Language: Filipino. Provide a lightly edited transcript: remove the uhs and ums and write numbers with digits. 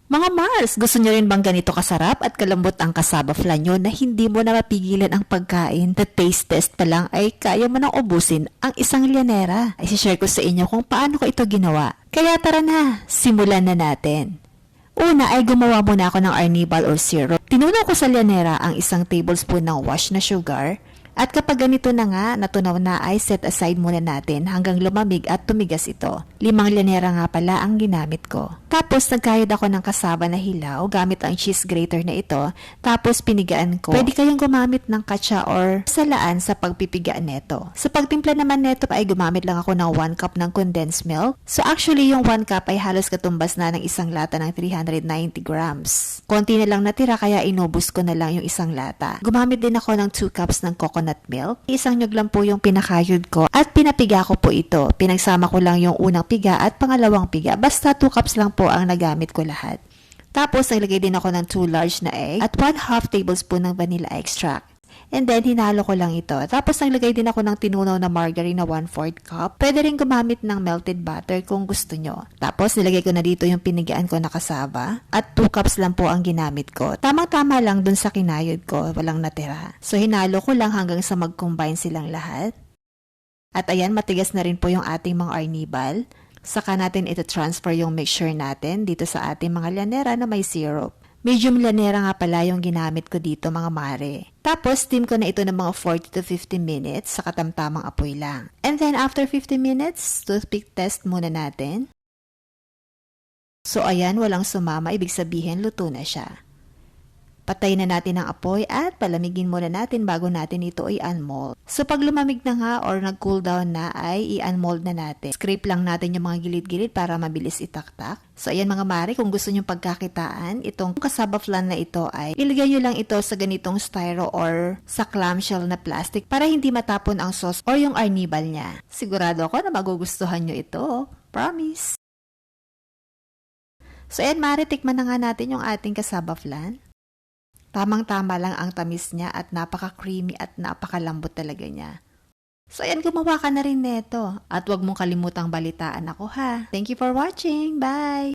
Mga Mars, gusto nyo rin bang ganito kasarap at kalambot ang cassava flan nyo na hindi mo na mapigilan ang pagkain? The taste test pa lang ay kaya mo nang ubusin ang isang lyanera. Ay share ko sa inyo kung paano ko ito ginawa. Kaya tara na, simulan na natin. Una ay gumawa muna ako ng arnibal or syrup. Tinunaw ko sa lyanera ang isang tablespoon ng wash na sugar. At kapag ganito na nga, natunaw na ay set aside muna natin hanggang lumamig at tumigas ito. 5 lyanera nga pala ang ginamit ko. Tapos nagkayod ako ng cassava na hilaw gamit ang cheese grater na ito. Tapos pinigaan ko. Pwede kayong gumamit ng katsa or salaan sa pagpipigaan neto. Sa pagtimpla naman neto ay gumamit lang ako ng 1 cup ng condensed milk. So actually yung 1 cup ay halos katumbas na ng isang lata ng 390 grams. Konti na lang natira kaya inubos ko na lang yung isang lata. Gumamit din ako ng 2 cups ng coconut milk. Isang nyug lang po yung pinakayod ko at pinapiga ko po ito. Pinagsama ko lang yung unang piga at pangalawang piga. Basta 2 cups lang po ang nagamit ko lahat. Tapos naglagay din ako ng 2 large na egg at 1/2 tablespoon ng vanilla extract. And then, hinalo ko lang ito. Tapos, naglagay din ako ng tinunaw na margarine na 1/4 cup. Pwede rin gumamit ng melted butter kung gusto nyo. Tapos, nilagay ko na dito yung pinigaan ko na cassava. At 2 cups lang po ang ginamit ko. Tamang-tama lang dun sa kinayod ko. Walang natira. So, hinalo ko lang hanggang sa mag-combine silang lahat. At ayan, matigas na rin po yung ating mga arnibal. Saka natin ito transfer yung mixture natin dito sa ating mga lyanera na may syrup. Medium lyanera nga pala yung ginamit ko dito mga mare. Tapos, steam ko na ito ng mga 40 to 50 minutes sa katamtamang apoy lang. And then, after 50 minutes, toothpick test muna natin. So, ayan, walang sumama. Ibig sabihin, luto na siya. Patayin na natin ang apoy at palamigin muna natin bago natin ito i-unmold. So pag lumamig na nga or nag-cool down na ay i-unmold na natin. Scrape lang natin yung mga gilid-gilid para mabilis itaktak. So ayan mga mare, kung gusto nyo pagkakitaan, itong cassava flan na ito ay ilagay nyo lang ito sa ganitong styro or sa clamshell na plastic para hindi matapon ang sauce or yung arnibal niya. Sigurado ako na magugustuhan nyo ito. Promise! So ayan mare, tikman na nga natin yung ating cassava flan. Tamang-tama lang ang tamis niya at napaka-creamy at napakalambot talaga niya. So ayan, gumawa ka na rin neto. At huwag mong kalimutang balitaan ako ha. Thank you for watching. Bye!